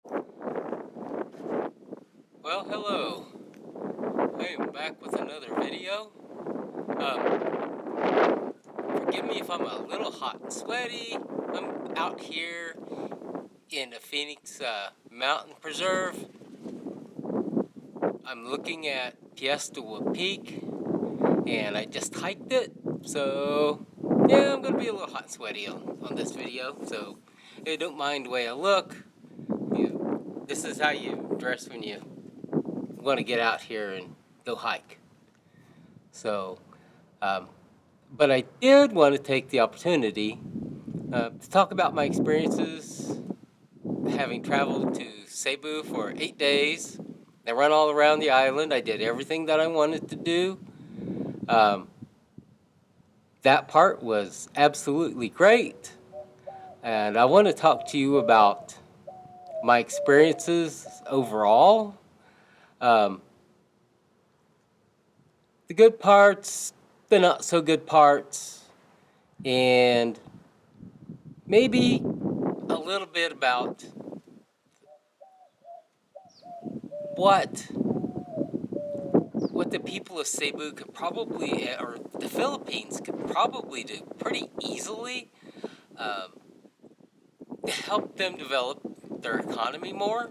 Well, hello. I am back with another video. Um, Forgive me if I'm a little hot and sweaty. I'm out here in the Phoenix Mountain Preserve. I'm looking at Piestewa Peak, and I just hiked it. So, yeah, I'm going to be a little hot and sweaty on this video. So, hey, don't mind the way I look. This is how you dress when you want to get out here and go hike. So, um, but I did want to take the opportunity to talk about my experiences having traveled to Cebu for 8 days. I run all around the island. I did everything that I wanted to do. Um, that part was absolutely great. And I want to talk to you about my experiences overall. Um, the good parts, the not so good parts, and maybe a little bit about what what the people of Cebu could probably, or the Philippines could probably do pretty easily um, to help them develop their economy more.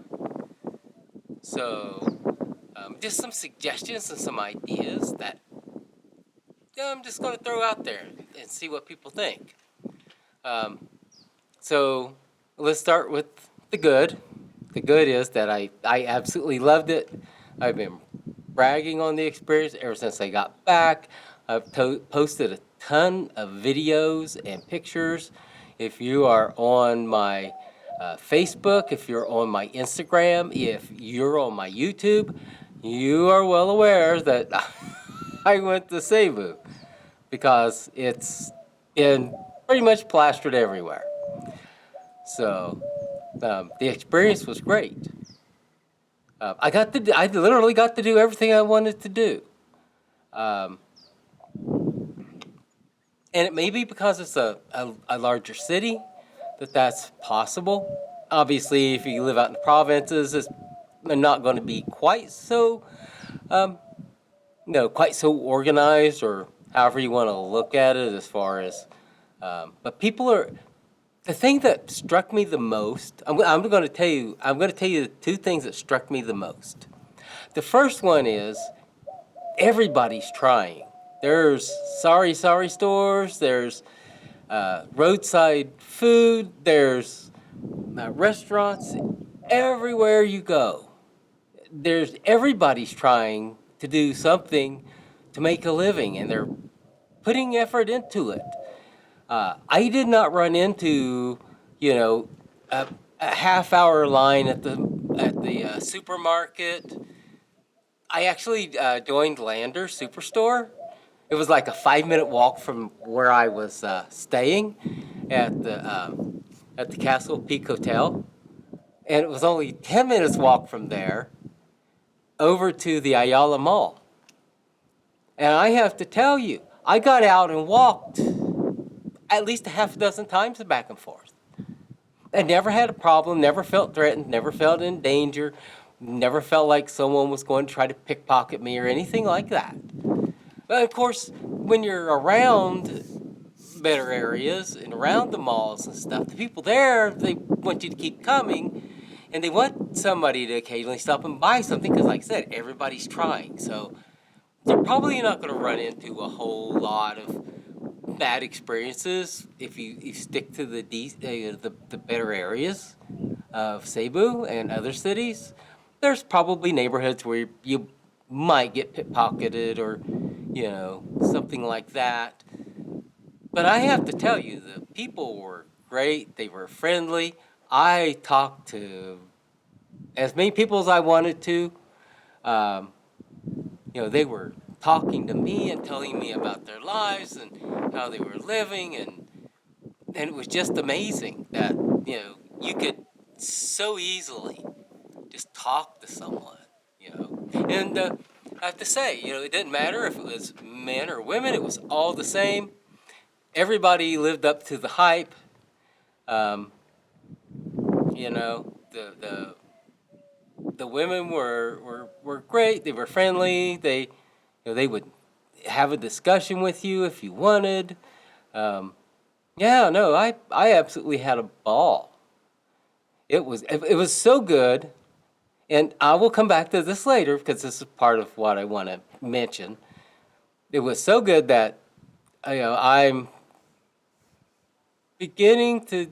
So, just some suggestions and some ideas that I'm just going to throw out there and see what people think. Um, so, let's start with the good. The good is that I absolutely loved it. I've been bragging on the experience ever since I got back. I've posted a ton of videos and pictures. If you are on my Facebook, if you're on my Instagram, if you're on my YouTube, you are well aware that I went to Cebu because it's been pretty much plastered everywhere. So the experience was great. I literally got to do everything I wanted to do. Um, and it may be because it's a larger city that's possible. Obviously, if you live out in the provinces, it's not going to be quite so, um, quite so organized, or however you want to look at it as far as, but people are, the thing that struck me the most, I'm going to tell you, the two things that struck me the most. The first one is everybody's trying. There's sorry stores, there's roadside food, there's restaurants everywhere you go. Everybody's trying to do something to make a living, and they're putting effort into it. I did not run into, you know, a half-hour line at the supermarket. I actually joined Lander Superstore. It was like a 5-minute walk from where I was staying at the Castle Peak Hotel, and it was only 10 minutes walk from there over to the Ayala Mall. And I have to tell you, I got out and walked at least a half a dozen times back and forth. I never had a problem, never felt threatened, never felt in danger, never felt like someone was going to try to pickpocket me or anything like that. But of course, when you're around better areas and around the malls and stuff, the people there, they want you to keep coming, and they want somebody to occasionally stop and buy something because, like I said, everybody's trying. So you're probably not going to run into a whole lot of bad experiences if you stick to the better areas of Cebu and other cities. There's probably neighborhoods where you might get pickpocketed or, something like that. But I have to tell you, the people were great. They were friendly. I talked to as many people as I wanted to. Um, they were talking to me and telling me about their lives and how they were living, and it was just amazing that you could so easily just talk to someone, and I have to say, it didn't matter if it was men or women, it was all the same. Everybody lived up to the hype. um, the The women were great. They were friendly. They would have a discussion with you if you wanted. Um, yeah, no, I absolutely had a ball. It was so good, and I will come back to this later because this is part of what I want to mention. It was so good that I'm beginning to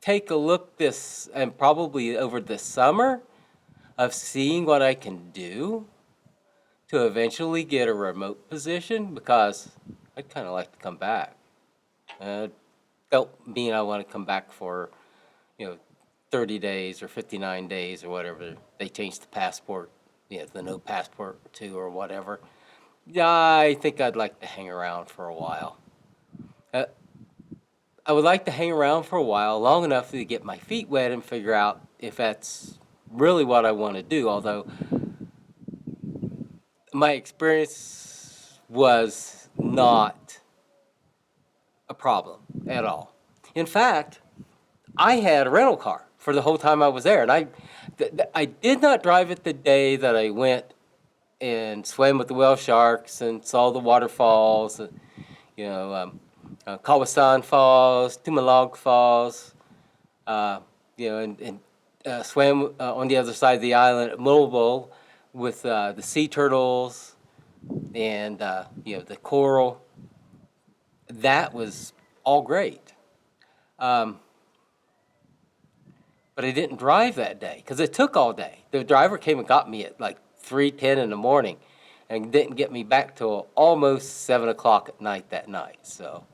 take a look this and probably over the summer of seeing what I can do to eventually get a remote position because I'd kind of like to come back. Don't mean I want to come back for, you know, 30 days or 59 days or whatever. They changed the passport, the no passport to or whatever. Yeah, I think I'd like to hang around for a while. Uh, I would like to hang around for a while, long enough to get my feet wet and figure out if that's really what I want to do. Although my experience was not a problem at all. In fact, I had a rental car for the whole time I was there, and I did not drive it the day that I went and swam with the whale sharks and saw the waterfalls, you know, Kawasan Falls, Tumalog Falls, and swam on the other side of the island at Mobile with the sea turtles and the coral. That was all great. Um, but I didn't drive that day because it took all day. The driver came and got me at like 3:10 in the morning and didn't get me back till almost 7 o'clock at night that night. So,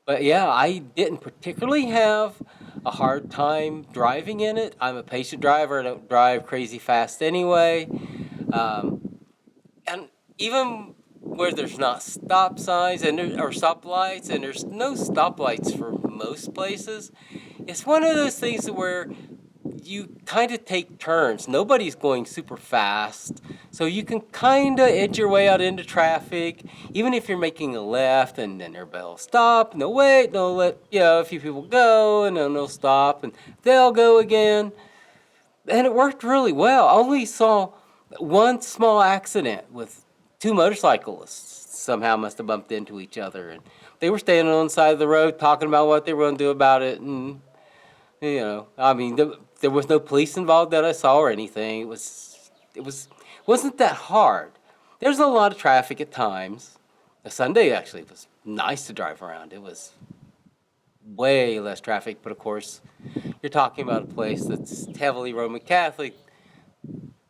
but yeah, I didn't particularly have a hard time driving in it. I'm a patient driver. I don't drive crazy fast anyway. Um, and even where there's not stop signs or stoplights, and there's no stoplights for most places, it's one of those things where you kind of take turns. Nobody's going super fast, so you can kind of edge your way out into traffic, even if you're making a left, and then everybody will stop, and they'll wait, they'll let a few people go, and then they'll stop, and they'll go again. And it worked really well. I only saw one small accident with two motorcyclists somehow must have bumped into each other, and they were standing on the side of the road talking about what they were going to do about it, and I mean, there was no police involved that I saw or anything. Wasn't that hard. There's a lot of traffic at times. The Sunday actually was nice to drive around. It was way less traffic, but of course, you're talking about a place that's heavily Roman Catholic.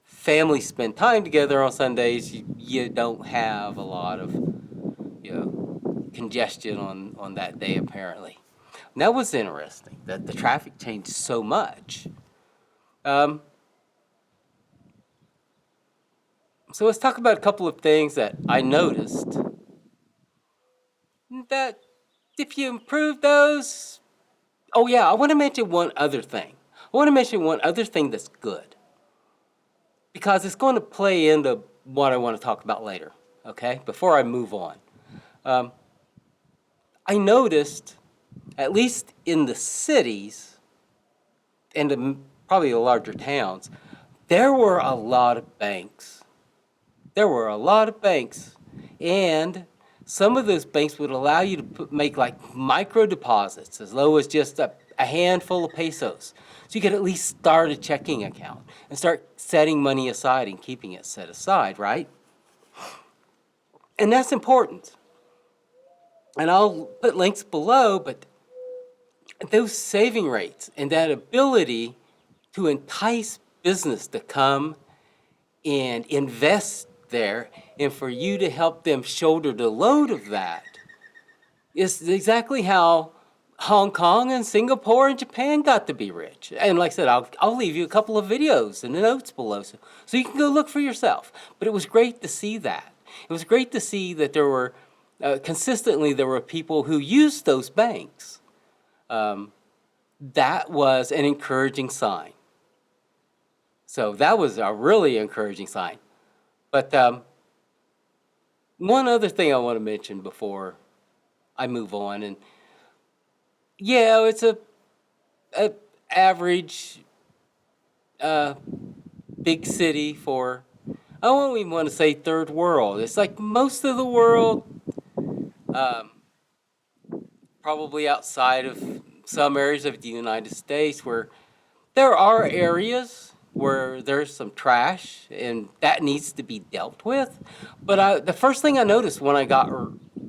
Families spend time together on Sundays. You don't have a lot of congestion on that day apparently. And that was interesting that the traffic changed so much. Um, so let's talk about a couple of things that I noticed that if you improve those, oh yeah, I want to mention one other thing. I want to mention one other thing that's good because it's going to play into what I want to talk about later, okay, before I move on. I noticed, at least in the cities and probably the larger towns, there were a lot of banks. There were a lot of banks, and some of those banks would allow you to make like micro deposits as low as just a handful of pesos. So you could at least start a checking account and start setting money aside and keeping it set aside, right? And that's important. And I'll put links below, but those saving rates and that ability to entice business to come and invest there and for you to help them shoulder the load of that is exactly how Hong Kong and Singapore and Japan got to be rich. And like I said, I'll leave you a couple of videos in the notes below so you can go look for yourself. But it was great to see that. It was great to see that there were consistently there were people who used those banks. That was an encouraging sign. So that was a really encouraging sign. But one other thing I want to mention before I move on, and yeah, it's a average uh, big city for, I don't even want to say third world. It's like most of the world, um, probably outside of some areas of the United States, where there are areas where there's some trash and that needs to be dealt with. But the first thing I noticed when I got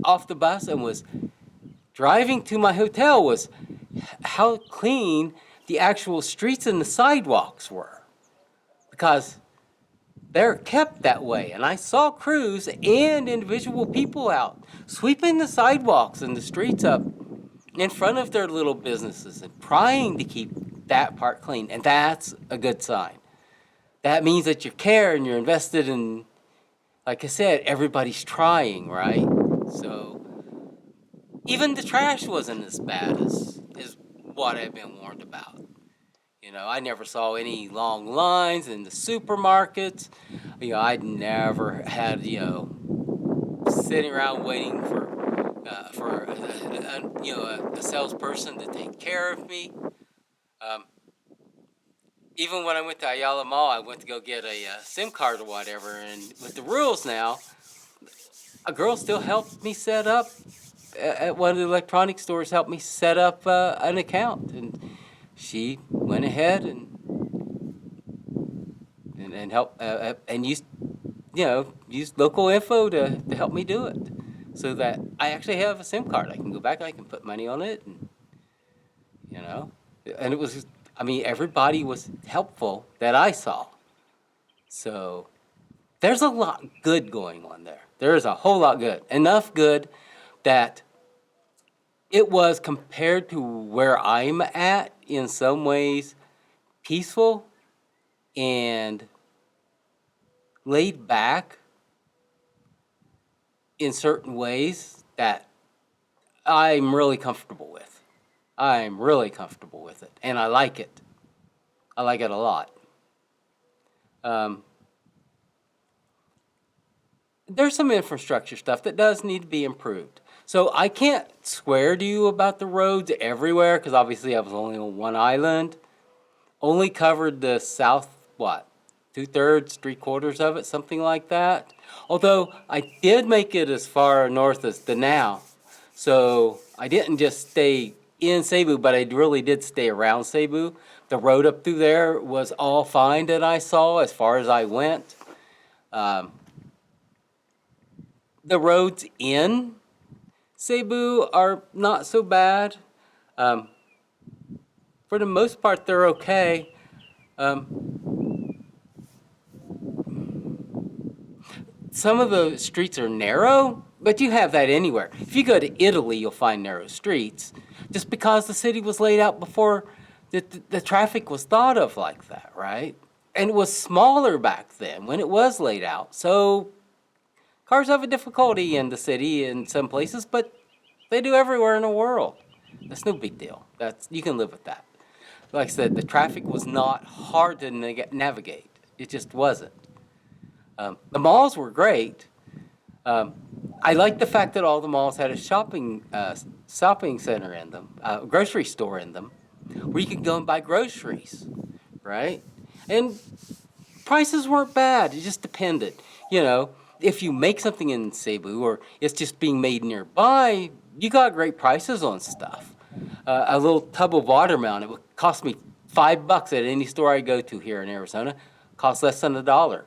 off the bus and was driving to my hotel was how clean the actual streets and the sidewalks were, because they're kept that way. And I saw crews and individual people out sweeping the sidewalks and the streets up in front of their little businesses and trying to keep that part clean. And that's a good sign. That means that you care and you're invested in, like I said, everybody's trying, right? So even the trash wasn't as bad as what I've been warned about. You know, I never saw any long lines in the supermarkets. You know, I'd never had, sitting around waiting for a salesperson to take care of me. Um, Even when I went to Ayala Mall, I went to go get a SIM card or whatever, and with the rules now, a girl still helped me set up at one of the electronic stores. Helped me set up an account, and she went ahead and helped and used used local info to help me do it, so that I actually have a SIM card. I can go back, I can put money on it, and you know, and it was. I mean, everybody was helpful that I saw. So there's a lot good going on there. There is a whole lot good. Enough good that it was, compared to where I'm at, in some ways peaceful and laid back in certain ways that I'm really comfortable with. I'm really comfortable with it, and I like it. I like it a lot. There's some infrastructure stuff that does need to be improved. So I can't swear to you about the roads everywhere, because obviously I was only on one island. Only covered the south, what, 2/3, 3/4 of it, something like that. Although I did make it as far north as the now. So I didn't just stay in Cebu, but I really did stay around Cebu. The road up through there was all fine that I saw as far as I went. The roads in Cebu are not so bad. For the most part, they're okay. Some of the streets are narrow, but you have that anywhere. If you go to Italy, you'll find narrow streets, just because the city was laid out before the traffic was thought of like that, right? And it was smaller back then when it was laid out. So cars have a difficulty in the city in some places, but they do everywhere in the world. That's no big deal. You can live with that. Like I said, the traffic was not hard to navigate. It just wasn't. The malls were great. I like the fact that all the malls had a shopping center in them, a grocery store in them, where you could go and buy groceries, right? And prices weren't bad. It just depended. You know, if you make something in Cebu or it's just being made nearby, you got great prices on stuff. A little tub of watermelon, it would cost me $5 at any store I go to here in Arizona. Costs less than $1.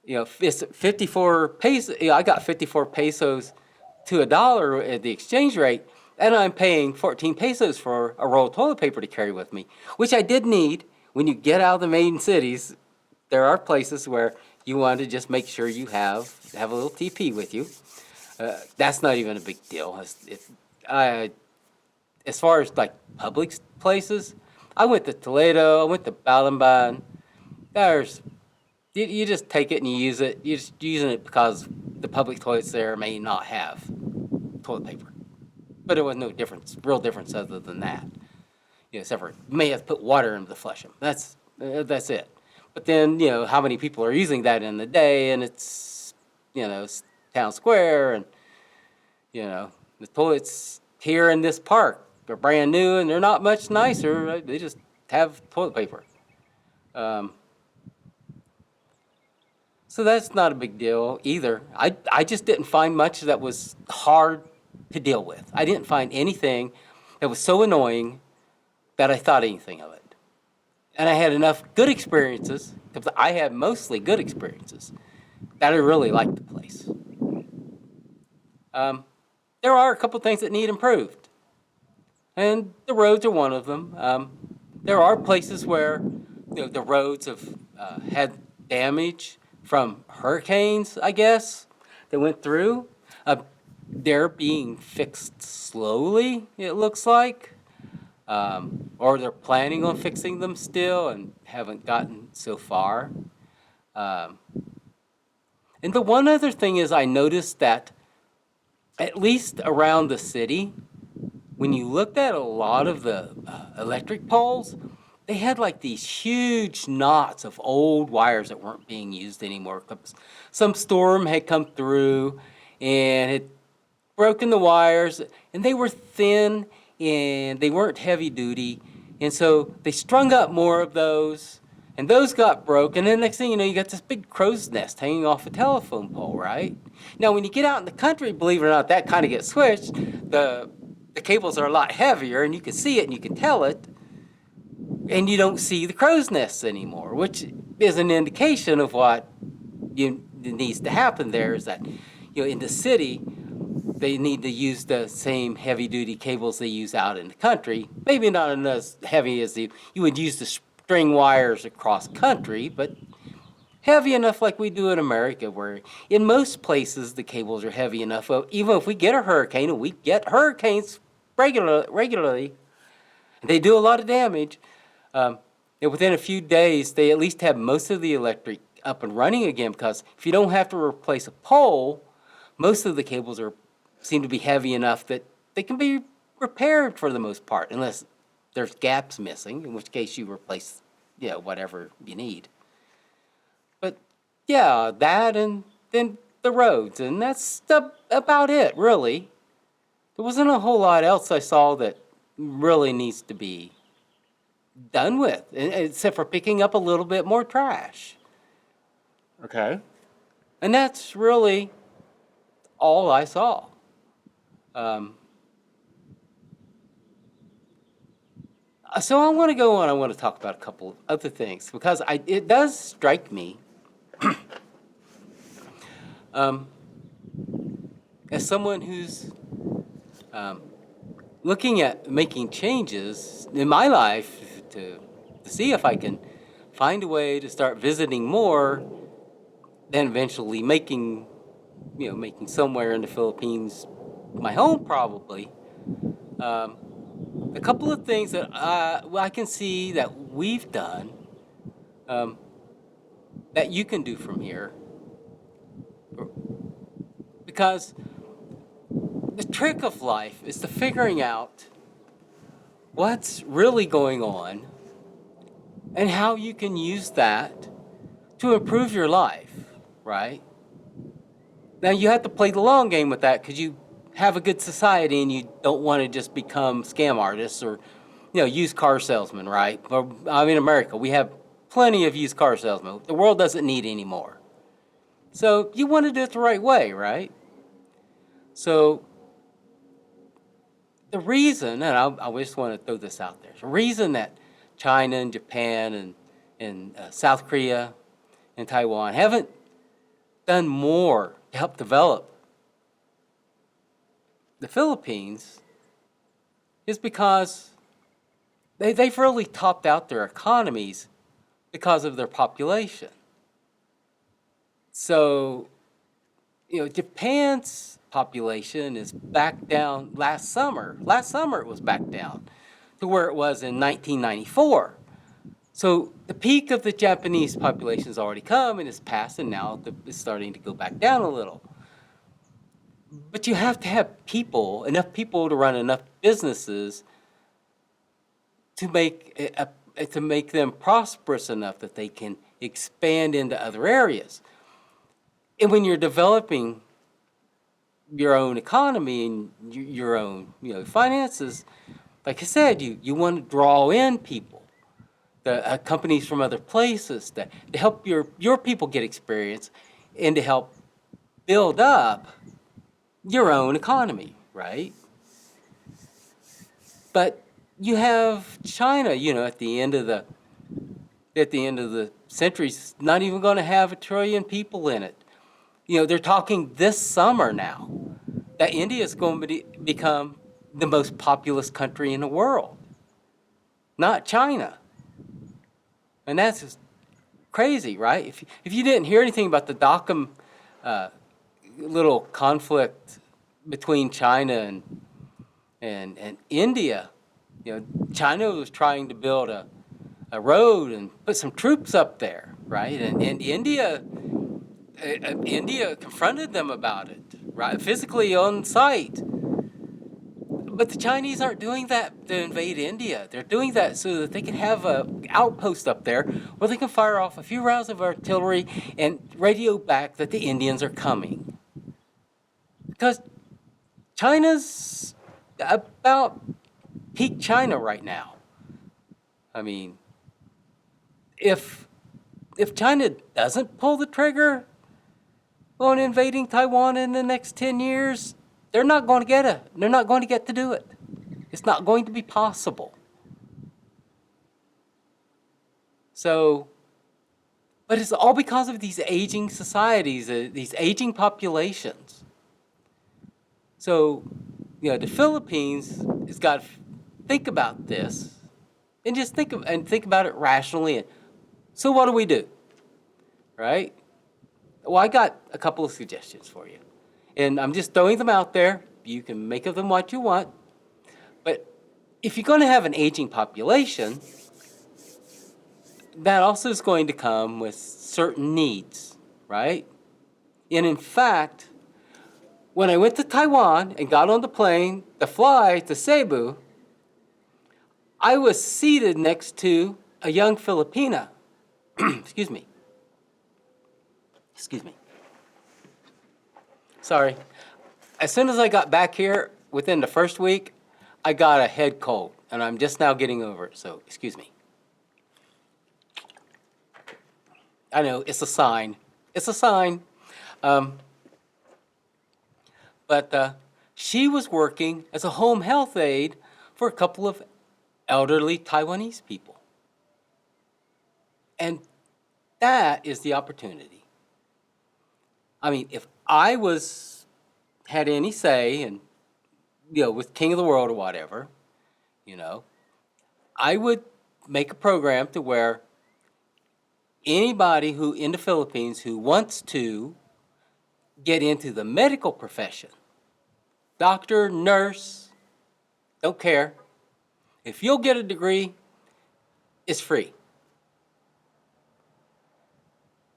It's 54 pesos. I got 54 pesos to $1 at the exchange rate, and I'm paying 14 pesos for a roll of toilet paper to carry with me, which I did need. When you get out of the main cities, there are places where you want to just make sure you have a little TP with you. That's not even a big deal. As far as like public places, I went to Toledo, I went to Balamban. You just take it and you use it. You're just using it because the public toilets there may not have toilet paper. But there was no real difference other than that. Except for you may have to put water in to flush them. That's it. But then, how many people are using that in the day, and it's town square, and, the toilets here in this park are brand new, and they're not much nicer. They just have toilet paper. Um, so that's not a big deal either. I just didn't find much that was hard to deal with. I didn't find anything that was so annoying that I thought anything of it. And I had enough good experiences, because I had mostly good experiences, that I really liked the place. There are a couple things that need improved, and the roads are one of them. There are places where the roads have had damage from hurricanes, I guess, that went through. They're being fixed slowly, it looks like. Or they're planning on fixing them still and haven't gotten so far. And the one other thing is I noticed that at least around the city, when you looked at a lot of the electric poles, they had like these huge knots of old wires that weren't being used anymore. Some storm had come through and had broken the wires, and they were thin and they weren't heavy duty. And so they strung up more of those, and those got broken. And next thing you know, you got this big crow's nest hanging off a telephone pole, right? Now, when you get out in the country, believe it or not, that kind of gets switched. The cables are a lot heavier, and you can see it and you can tell it, and you don't see the crow's nests anymore, which is an indication of what needs to happen there. Is that in the city, they need to use the same heavy-duty cables they use out in the country. Maybe not as heavy as you would use the string wires across country, but heavy enough like we do in America, where in most places the cables are heavy enough. Even if we get a hurricane, and we get hurricanes regularly, and they do a lot of damage, within a few days, they at least have most of the electric up and running again, because if you don't have to replace a pole, most of the cables seem to be heavy enough that they can be repaired for the most part, unless there's gaps missing, in which case you replace whatever you need. But yeah, that, and then the roads, and that's about it, really. There wasn't a whole lot else I saw that really needs to be done with, except for picking up a little bit more trash. Okay. And that's really all I saw. So I want to go on. I want to talk about a couple of other things, because it does strike me as someone who's looking at making changes in my life to see if I can find a way to start visiting more, then eventually making somewhere in the Philippines my home, probably. A couple of things that I can see that we've done that you can do from here. Because the trick of life is to figuring out what's really going on and how you can use that to improve your life, right? Now, you have to play the long game with that, because you have a good society and you don't want to just become scam artists or, used car salesmen, right? In America, we have plenty of used car salesmen. The world doesn't need any more. So you want to do it the right way, right? So the reason, and I just want to throw this out there, the reason that China and Japan and South Korea and Taiwan haven't done more to help develop the Philippines is because they've really topped out their economies because of their population. So, Japan's population is back down last summer. Last summer it was back down to where it was in 1994. So the peak of the Japanese population has already come and it's passed, and now it's starting to go back down a little. But you have to have enough people to run enough businesses to make them prosperous enough that they can expand into other areas. And when you're developing your own economy and your own finances, like I said, you want to draw in people. the companies from other places to help your people get experience and to help build up your own economy, right? But you have China, at the end of the century, not even going to have 1 trillion people in it. They're talking this summer now that India is going to become the most populous country in the world, not China. And that's just crazy, right? If you didn't hear anything about the Dhaka little conflict between China and India, China was trying to build a road and put some troops up there, right? And India confronted them about it, right? Physically on site. But the Chinese aren't doing that to invade India. They're doing that so that they can have an outpost up there where they can fire off a few rounds of artillery and radio back that the Indians are coming. Because China's about peak China right now. I mean, if China doesn't pull the trigger on invading Taiwan in the next 10 years, they're not going to get to do it. It's not going to be possible. So, but it's all because of these aging societies, these aging populations. So, the Philippines has got to think about this and just think about it rationally. And so what do? Right? Well, I got a couple of suggestions for you. And I'm just throwing them out there. You can make of them what you want. But if you're going to have an aging population, that also is going to come with certain needs, right? And in fact, when I went to Taiwan and got on the plane to fly to Cebu, I was seated next to a young Filipina. Excuse me. Sorry. As soon as I got back here, within the first week, I got a head cold, and I'm just now getting over it, so excuse me. I know, it's a sign. But she was working as a home health aide for a couple of elderly Taiwanese people. And that is the opportunity. I mean, if I had any say, and with King of the World or whatever, I would make a program to where anybody who in the Philippines who wants to get into the medical profession, doctor, nurse, don't care. If you'll get a degree, it's free.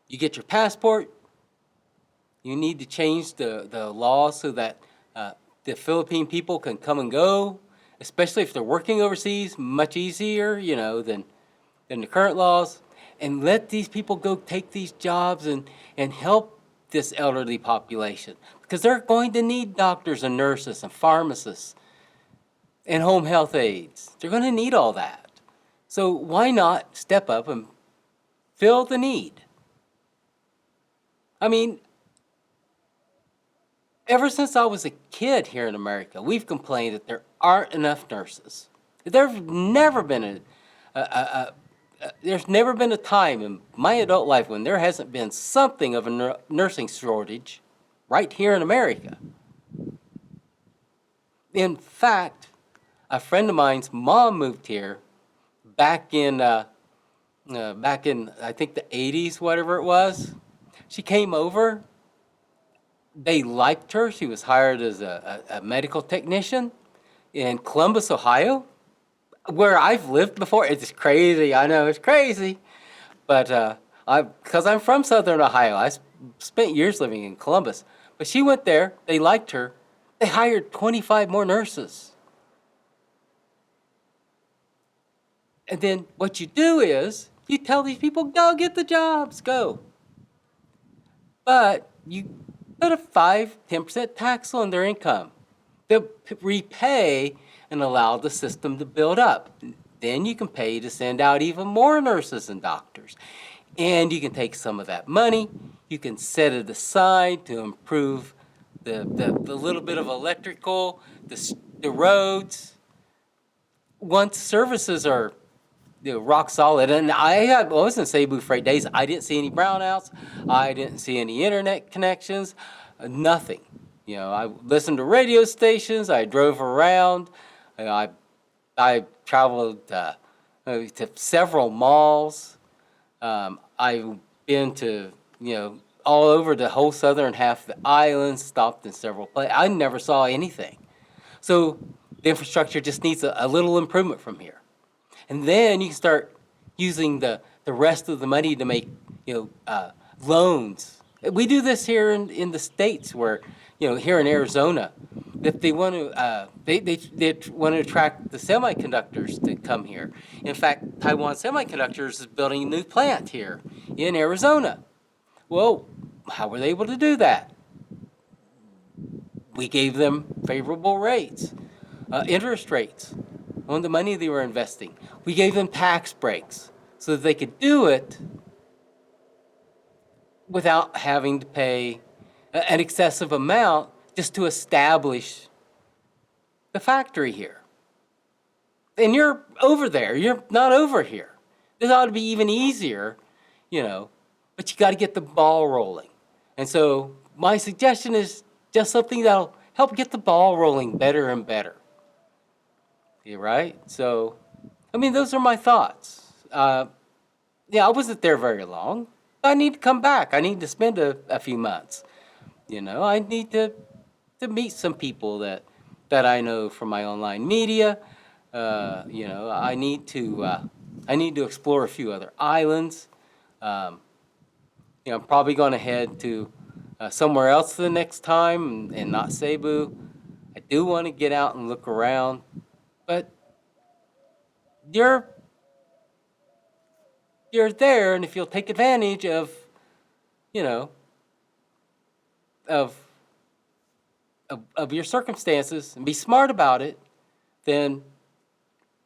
You get your passport. You need to change the law so that the Philippine people can come and go, especially if they're working overseas, much easier, than the current laws. And let these people go take these jobs and help this elderly population, because they're going to need doctors and nurses and pharmacists and home health aides. They're going to need all that. So why not step up and fill the need? I mean, ever since I was a kid here in America, we've complained that there aren't enough nurses. There's never been a time in my adult life when there hasn't been something of a nursing shortage right here in America. In fact, a friend of mine's mom moved here back in I think the 80s, whatever it was. She came over. They liked her. She was hired as a medical technician in Columbus, Ohio, where I've lived before. It's crazy. I know, it's crazy. But because I'm from Southern Ohio, I spent years living in Columbus. But she went there. They liked her. They hired 25 more nurses. And then what you do is you tell these people, go get the jobs, go. But you put a 5-10% tax on their income to repay and allow the system to build up. then you can pay to send out even more nurses and doctors. And you can take some of that money, you can set it aside to improve the little bit of electrical, the roads. Once services are rock solid, and I was in Cebu for 8 days, I didn't see any brownouts, I didn't see any internet connections, nothing. I listened to radio stations, I drove around, I traveled to several malls. I've been to, all over the whole southern half of the island, stopped in several places. I never saw anything. So the infrastructure just needs a little improvement from here. And then you can start using the rest of the money to make, loans. We do this here in the States where, here in Arizona, if they want to, they want to attract the semiconductors to come here. In fact, Taiwan Semiconductors is building a new plant here in Arizona. Well, how were they able to do that? We gave them favorable rates, interest rates on the money they were investing. We gave them tax breaks so that they could do it without having to pay an excessive amount just to establish the factory here. And you're over there, you're not over here. This ought to be even easier, but you got to get the ball rolling. And so my suggestion is just something that'll help get the ball rolling better and better. Yeah, right? So, those are my thoughts. I wasn't there very long. I need to come back. I need to spend a few months. I need to meet some people that I know from my online media. I need to explore a few other islands. I'm probably going to head to somewhere else the next time and not Cebu. I do want to get out and look around, but you're there, and if you'll take advantage of your circumstances and be smart about it, then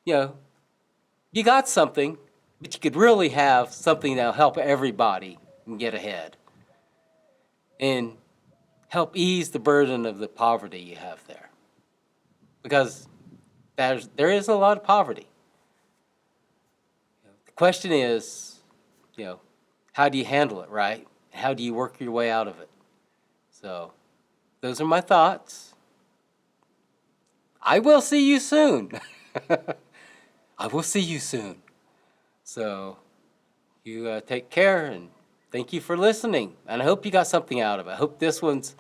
you got something, but you could really have something that'll help everybody and get ahead and help ease the burden of the poverty you have there, because there is a lot of poverty. The question is, how do you handle it, right? How do you work your way out of it? So those are my thoughts. I will see you soon. I will see you soon. So you take care, and thank you for listening. And I hope you got something out of it. I hope this one's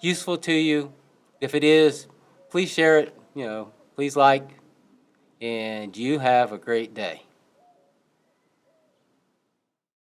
useful to you. If it is, please share it, please like, and you have a great day.